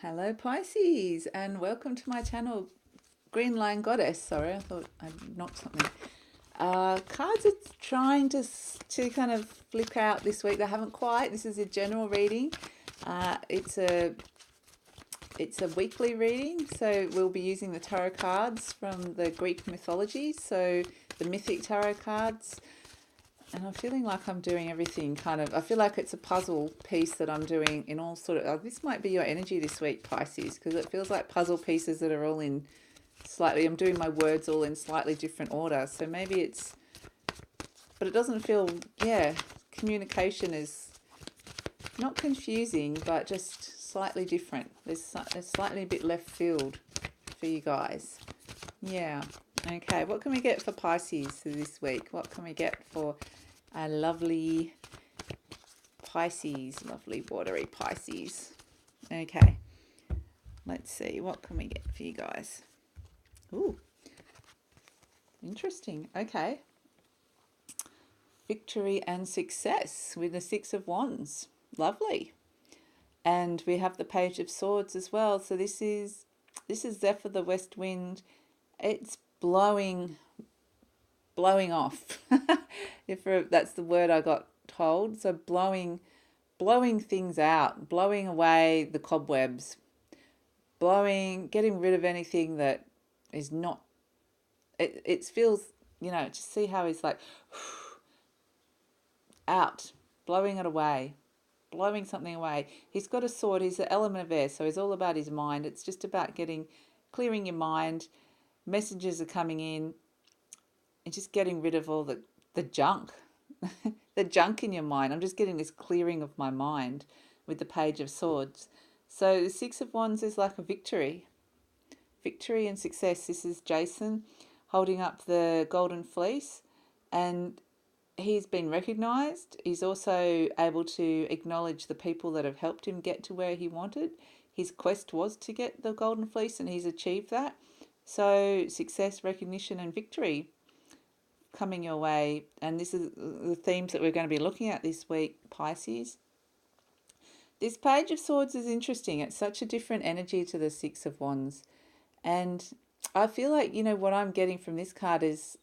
Hello Pisces and welcome to my channel, Green Line Goddess. Sorry, I thought I knocked something. Cards are trying to kind of flick out this week. They haven't quite. This is a general reading. It's a weekly reading, so we'll be using the tarot cards from the Greek mythology, so the mythic tarot cards. And I'm feeling like I'm doing everything kind of, I feel like it's a puzzle piece that I'm doing in all sort of, this might be your energy this week, Pisces, because it feels like puzzle pieces that are all in slightly, I'm doing my words all in slightly different order. So maybe it's, but it doesn't feel, yeah, communication is not confusing, but just slightly different. There's slightly a bit left field for you guys. Yeah. Okay, what can we get for Pisces this week? What can we get for a lovely Pisces, lovely watery Pisces? Okay, let's see, what can we get for you guys? Ooh, interesting. Okay. Victory and success with the Six of Wands. Lovely. And we have the Page of Swords as well. So this is Zephyr the West Wind. It's blowing off. If that's the word I got told. So blowing things out, blowing away the cobwebs, getting rid of anything that is not. It feels, just see how he's like out, blowing it away, blowing something away. He's got a sword. He's the element of air, so he's all about his mind. It's just about clearing your mind. Messages are coming in, and just getting rid of all the junk, the junk in your mind. I'm just getting this clearing of my mind with the Page of Swords. So the Six of Wands is like a victory and success. This is Jason holding up the golden fleece, and he's been recognized. He's also able to acknowledge the people that have helped him get to where he wanted. His quest was to get the golden fleece, and he's achieved that. So success, recognition, and victory coming your way. And this is the themes that we're going to be looking at this week, Pisces. This Page of Swords is interesting. It's such a different energy to the Six of Wands. And I feel like, what I'm getting from this card is,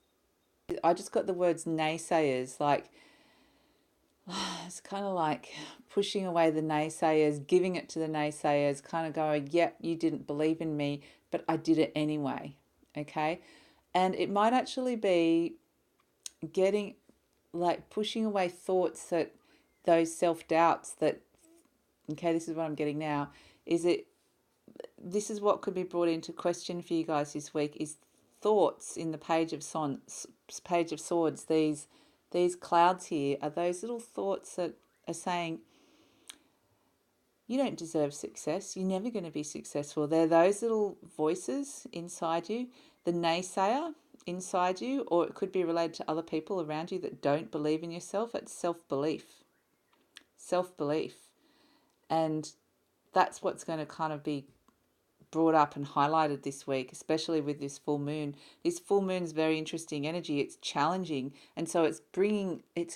I just got the words naysayers. Like, it's kind of like pushing away the naysayers, giving it to the naysayers, kind of going, yep, you didn't believe in me, but I did it anyway. Okay. And it might actually be getting, like, pushing away thoughts that, those self-doubts that, okay, this is what I'm getting now, this is what could be brought into question for you guys this week, is thoughts in the Page of Swords. These clouds here are those little thoughts that are saying, you don't deserve success, you're never going to be successful. They're those little voices inside you, the naysayer inside you, or it could be related to other people around you that don't believe in yourself. It's self-belief. And that's what's going to kind of be brought up and highlighted this week, especially with this full moon. This full moon's very interesting energy. It's challenging, and so it's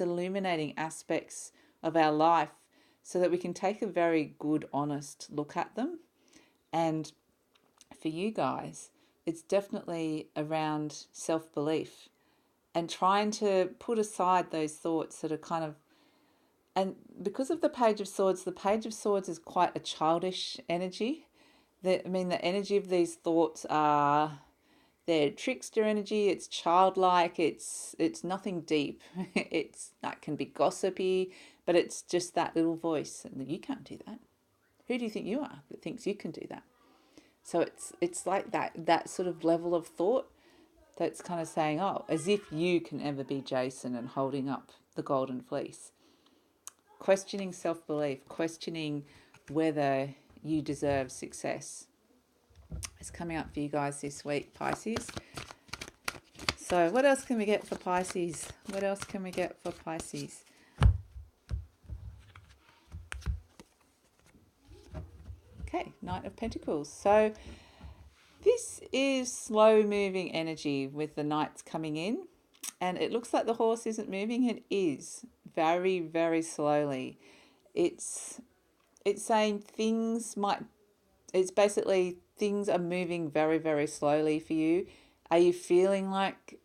illuminating aspects of our life so that we can take a very good, honest look at them. And for you guys, it's definitely around self-belief and trying to put aside those thoughts that are kind of, and because of the Page of Swords is quite a childish energy. The energy of these thoughts are, they're trickster energy. It's childlike. It's nothing deep. That can be gossipy, but it's just that little voice, and you can't do that. Who do you think you are that thinks you can do that? So it's like that sort of level of thought that's kind of saying, oh, as if you can ever be Jason and holding up the golden fleece. Questioning self-belief, questioning whether you deserve success. It's coming up for you guys this week, Pisces. So what else can we get for Pisces? Okay, Knight of Pentacles. So this is slow moving energy with the knights coming in, and it looks like the horse isn't moving. It is very, very slowly. It's saying things might It's basically things are moving very, very slowly for you. Are you feeling like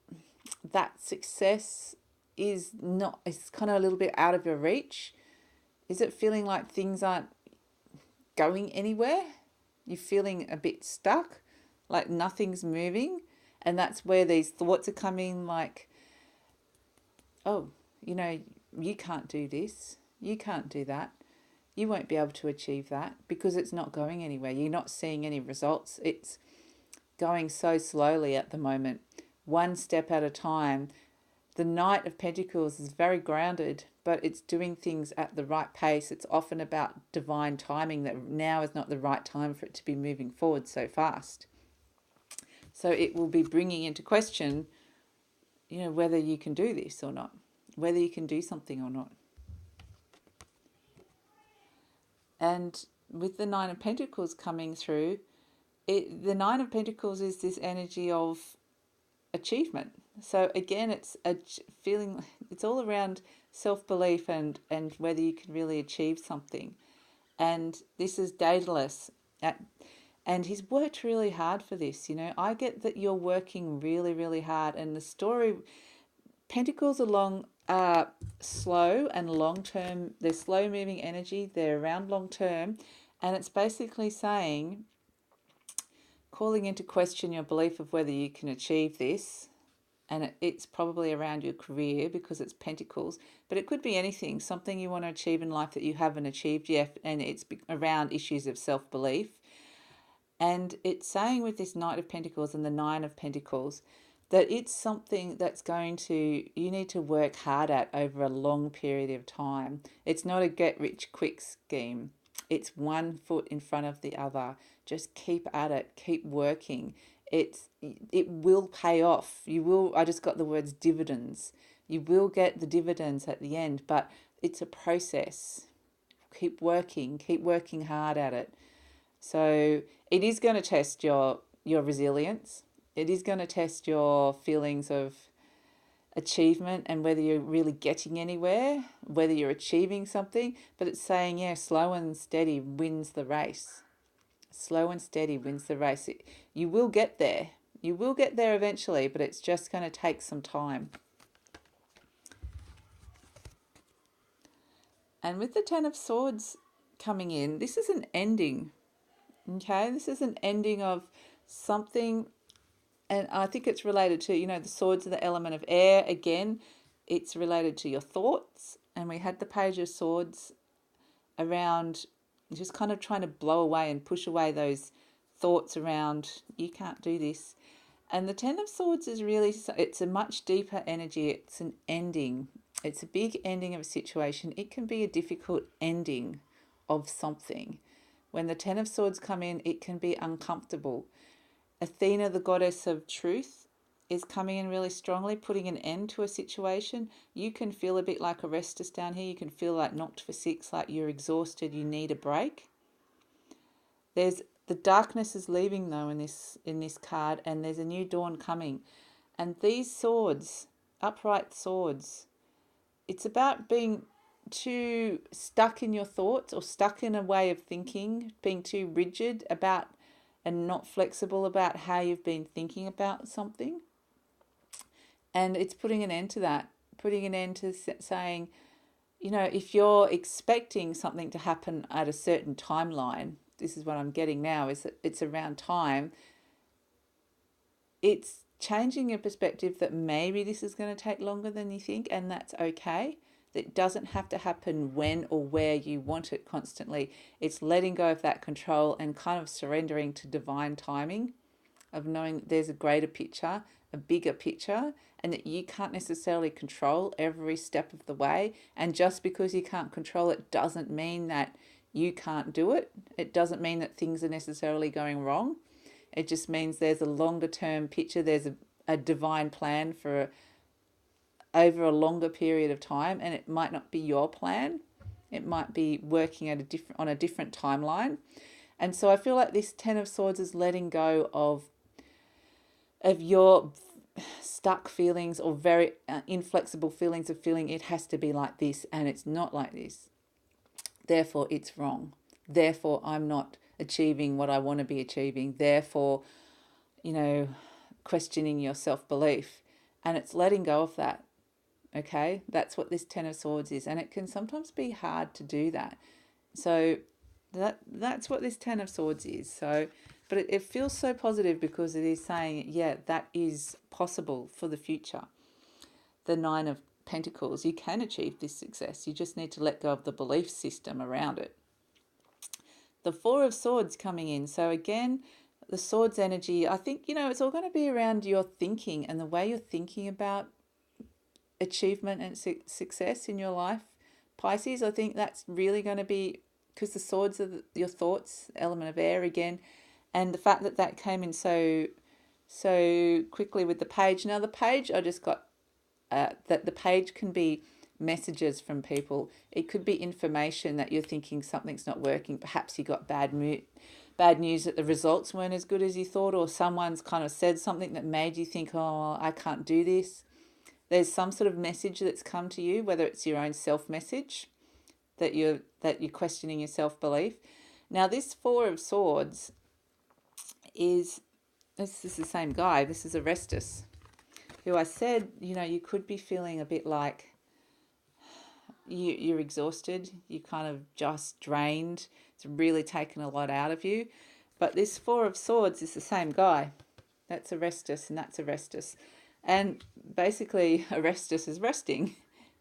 that success is not, it's kind of a little bit out of your reach? Is it feeling like things aren't going anywhere? You're feeling a bit stuck, like nothing's moving. And that's where these thoughts are coming like, oh, you know, you can't do this. You can't do that. You won't be able to achieve that because it's not going anywhere. You're not seeing any results. It's going so slowly at the moment, one step at a time. The Knight of Pentacles is very grounded, but it's doing things at the right pace. It's often about divine timing, that now is not the right time for it to be moving forward so fast. So it will be bringing into question, whether you can do this or not, whether you can do something or not. And with the Nine of Pentacles coming through, the Nine of Pentacles is this energy of achievement. So again, it's a feeling, it's all around self-belief and whether you can really achieve something. And this is Daedalus. And he's worked really hard for this. I get that you're working really, really hard. And the story, Pentacles are slow and long-term. They're slow-moving energy. They're around long-term. And it's basically saying, calling into question your belief of whether you can achieve this. And it's probably around your career because it's Pentacles, but it could be anything, something you want to achieve in life that you haven't achieved yet, and it's around issues of self-belief. And it's saying with this Knight of Pentacles and the Nine of Pentacles that it's something that's you need to work hard at over a long period of time. It's not a get-rich-quick scheme. It's one foot in front of the other. Just keep at it, keep working. It will pay off. I just got the words dividends. You will get the dividends at the end, but it's a process. Keep working hard at it. So it is going to test your resilience. It is going to test your feelings of achievement and whether you're really getting anywhere, whether you're achieving something. But it's saying, slow and steady wins the race. Slow and steady wins the race. You will get there. You will get there eventually, but it's just going to take some time. And with the Ten of Swords coming in, this is an ending. Okay, this is an ending of something, and I think it's related to, the swords are the element of air. Again, it's related to your thoughts. And we had the Page of Swords around just kind of trying to blow away and push away those thoughts around, you can't do this. And the Ten of Swords is really, it's a much deeper energy. It's an ending. It's a big ending of a situation. It can be a difficult ending of something. When the Ten of Swords come in, it can be uncomfortable. Athena, the goddess of truth, is coming in really strongly, putting an end to a situation. You can feel a bit like Orestes down here. You can feel like knocked for six, like you're exhausted, you need a break. The darkness is leaving though in this card, and there's a new dawn coming. And these swords, upright swords, it's about being too stuck in your thoughts or stuck in a way of thinking, being too rigid about and not flexible about how you've been thinking about something. And it's putting an end to that, putting an end to saying, if you're expecting something to happen at a certain timeline, this is what I'm getting now, is that it's around time. It's changing your perspective that maybe this is going to take longer than you think, and that's okay. It doesn't have to happen when or where you want it constantly. It's letting go of that control and kind of surrendering to divine timing, of knowing there's a greater picture, a bigger picture, and that you can't necessarily control every step of the way. And just because you can't control it doesn't mean that you can't do it. It doesn't mean that things are necessarily going wrong. It just means there's a longer term picture. There's a divine plan for over a longer period of time, and it might not be your plan. It might be working on a different timeline. And so I feel like this Ten of Swords is letting go of your stuck feelings or very inflexible feelings of feeling it has to be like this and it's not like this. Therefore, it's wrong. Therefore, I'm not achieving what I want to be achieving. Therefore, questioning your self-belief. And it's letting go of that. Okay, that's what this Ten of Swords is, and it can sometimes be hard to do that. So that's what this Ten of Swords is. So, but it feels so positive because it is saying, yeah, that is possible for the future. The Nine of Pentacles, you can achieve this success. You just need to let go of the belief system around it. The Four of Swords coming in. So again, the Swords energy, I think, it's all going to be around your thinking and the way you're thinking about achievement and success in your life. Pisces, I think that's really going to be, because the swords are your thoughts, element of air again, and the fact that that came in so quickly with the page. Now the page, I just got that the page can be messages from people. It could be information that you're thinking something's not working. Perhaps you got bad news that the results weren't as good as you thought, or someone's kind of said something that made you think, oh, I can't do this. There's some sort of message that's come to you, whether it's your own self message that you're questioning your self belief. Now this Four of Swords is the same guy. This is Arestus, who I said, you could be feeling a bit like you're exhausted, you kind of just drained. It's really taken a lot out of you. But this Four of Swords is the same guy. That's Arestus and that's Arestus. And basically Arestus is resting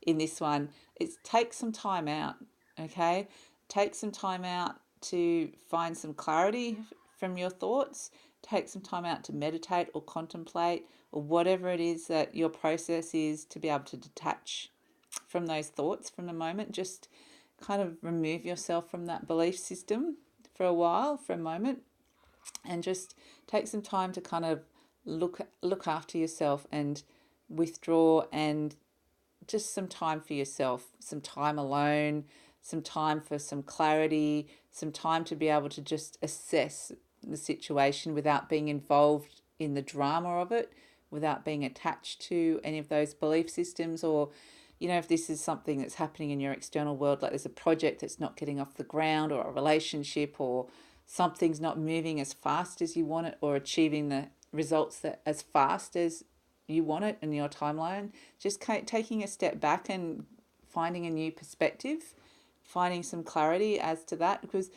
in this one. It's take some time out, okay? Take some time out to find some clarity from your thoughts. Take some time out to meditate or contemplate or whatever it is that your process is, to be able to detach from those thoughts from the moment. Just kind of remove yourself from that belief system for a while, for a moment, and just take some time to kind of look after yourself and withdraw, and just some time for yourself, some time alone, some time for some clarity, some time to be able to just assess the situation without being involved in the drama of it, without being attached to any of those belief systems. Or if this is something that's happening in your external world, like there's a project that's not getting off the ground, or a relationship, or something's not moving as fast as you want it, or achieving the results that as fast as you want it in your timeline, just taking a step back and finding a new perspective, finding some clarity as to that. Because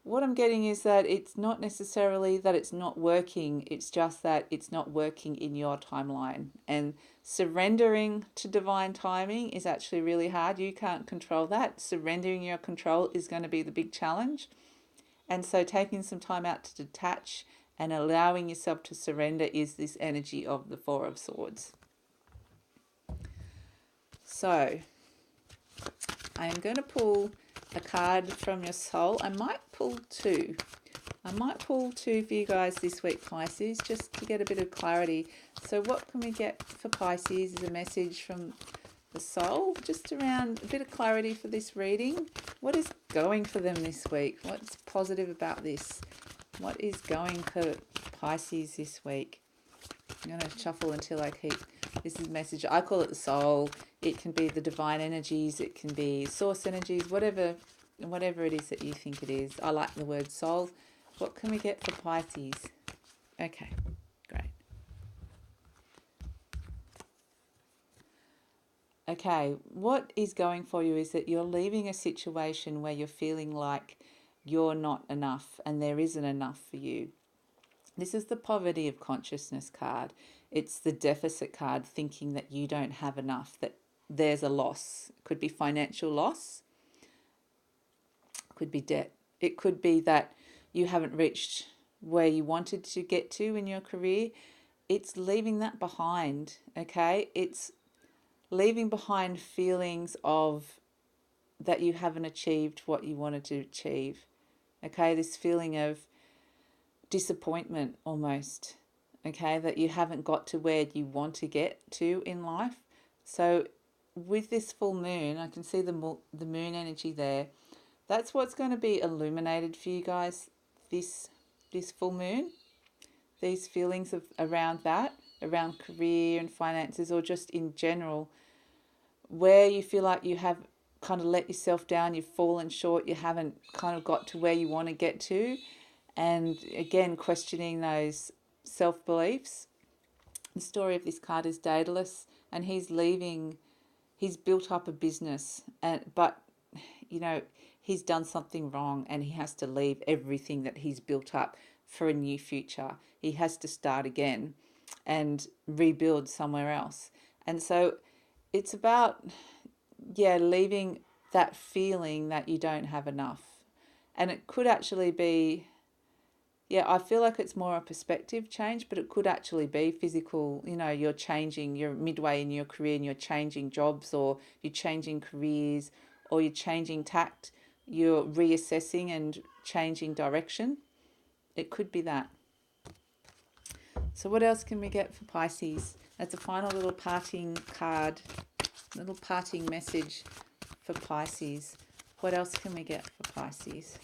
what I'm getting is that it's not necessarily that it's not working, it's just that it's not working in your timeline. And surrendering to divine timing is actually really hard. You can't control that. Surrendering your control is going to be the big challenge. And so taking some time out to detach and allowing yourself to surrender is this energy of the Four of Swords. So I am going to pull a card from your soul. I might pull two. For you guys this week, Pisces, just to get a bit of clarity. So what can we get for Pisces is a message from the soul, just around a bit of clarity for this reading. What is going for them this week? What's positive about this? What is going for Pisces this week? I'm going to shuffle until I keep... This is message. I call it the soul. It can be the divine energies. It can be source energies. Whatever it is that you think it is. I like the word soul. What can we get for Pisces? Okay, great. Okay, what is going for you is that you're leaving a situation where you're feeling like you're not enough and there isn't enough for you. This is the poverty of consciousness card. It's the deficit card, thinking that you don't have enough, that there's a loss. It could be financial loss. It could be debt. It could be that you haven't reached where you wanted to get to in your career. It's leaving that behind, okay? It's leaving behind feelings of that you haven't achieved what you wanted to achieve, okay? This feeling of disappointment almost, okay, that you haven't got to where you want to get to in life. So with this full moon, I can see the moon energy there. That's what's going to be illuminated for you guys this full moon. These feelings of around career and finances, or just in general, where you feel like you have kind of let yourself down, you've fallen short, you haven't kind of got to where you want to get to. And again, questioning those self-beliefs. The story of this card is Daedalus, and he's built up a business, but he's done something wrong and he has to leave everything that he's built up for a new future. He has to start again and rebuild somewhere else. And so it's about, leaving that feeling that you don't have enough. And it could actually be, I feel like it's more a perspective change, but it could actually be physical. You're changing, you're midway in your career and you're changing jobs, or you're changing careers, or you're changing tact, you're reassessing and changing direction. It could be that. So what else can we get for Pisces? That's a final little parting card, little parting message for Pisces. What else can we get for Pisces?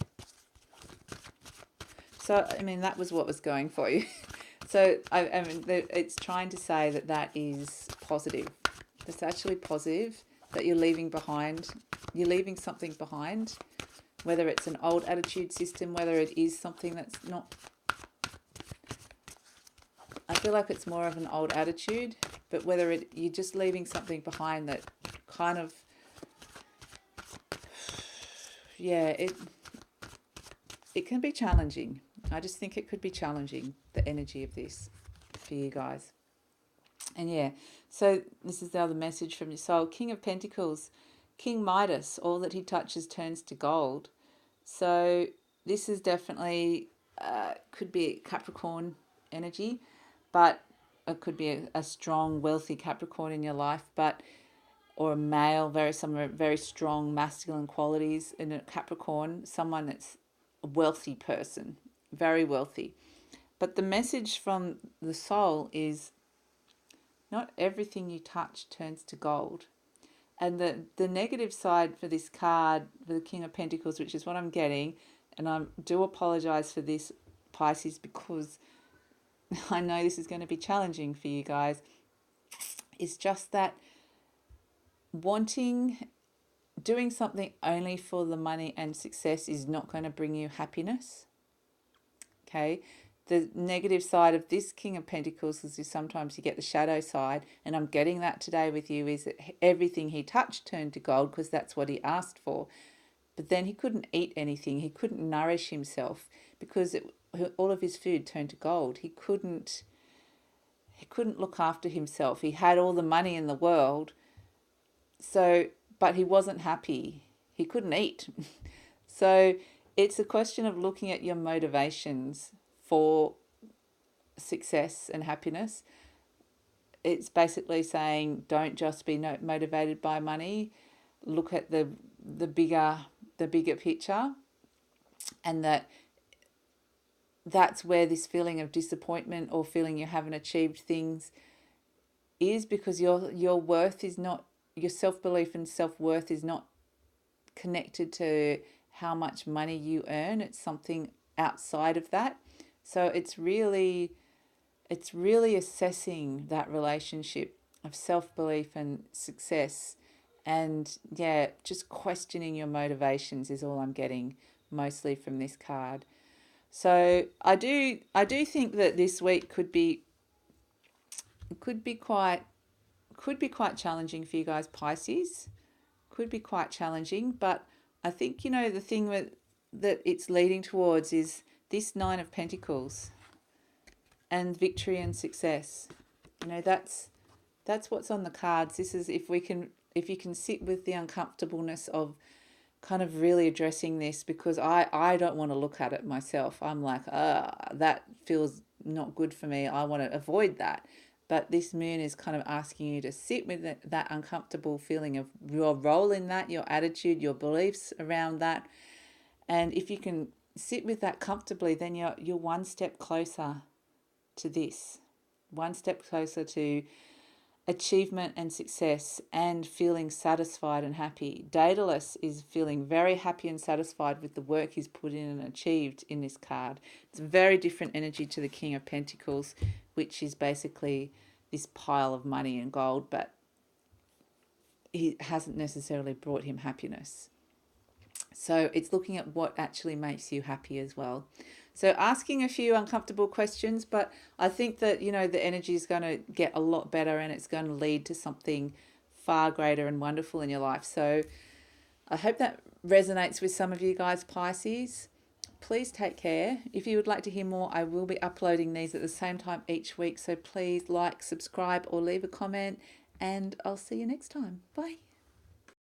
So, that was what was going for you. So, it's trying to say that is positive. It's actually positive that you're leaving behind. You're leaving something behind, whether it's an old attitude system, whether it is something that's not. I feel like it's more of an old attitude, but whether you're just leaving something behind that kind of, it can be challenging. I just think it could be challenging, the energy of this for you guys. And so this is the other message from your soul. King of Pentacles, King Midas, all that he touches turns to gold. So this is definitely, could be Capricorn energy, but it could be a strong, wealthy Capricorn in your life, or a male, very strong masculine qualities in a Capricorn, someone that's a wealthy person, very wealthy. But the message from the soul is not everything you touch turns to gold. And the negative side for this card, for the King of Pentacles, which is what I'm getting, and I do apologize for this, Pisces, because I know this is going to be challenging for you guys, is just that doing something only for the money and success is not going to bring you happiness. Okay, the negative side of this King of Pentacles is sometimes you get the shadow side, and I'm getting that today with you, is that everything he touched turned to gold because that's what he asked for. But then he couldn't eat anything. He couldn't nourish himself because all of his food turned to gold. He couldn't look after himself. He had all the money in the world, but he wasn't happy. He couldn't eat. So it's a question of looking at your motivations for success and happiness. It's basically saying don't just be motivated by money. Look at the bigger picture, and that's where this feeling of disappointment or feeling you haven't achieved things is, because your worth is not, your self-belief and self-worth is not connected to how much money you earn. It's something outside of that. So it's really assessing that relationship of self-belief and success, and just questioning your motivations is all I'm getting mostly from this card. So I do think that this week could be quite challenging for you guys, Pisces. Could be quite challenging, but I think the thing that it's leading towards is this Nine of Pentacles and victory and success. That's what's on the cards. This is if you can sit with the uncomfortableness of kind of really addressing this, because I don't want to look at it myself. I'm like, that feels not good for me. I want to avoid that. But this moon is kind of asking you to sit with that uncomfortable feeling of your role in that, your attitude, your beliefs around that. And if you can sit with that comfortably, then you're one step closer to this, one step closer to achievement and success and feeling satisfied and happy. Daedalus is feeling very happy and satisfied with the work he's put in and achieved in this card. It's a very different energy to the King of Pentacles, which is basically this pile of money and gold. But it hasn't necessarily brought him happiness. So it's looking at what actually makes you happy as well. So asking a few uncomfortable questions, but I think that, the energy is going to get a lot better and it's going to lead to something far greater and wonderful in your life. So I hope that resonates with some of you guys, Pisces. Please take care. If you would like to hear more, I will be uploading these at the same time each week. So please like, subscribe, or leave a comment, and I'll see you next time. Bye.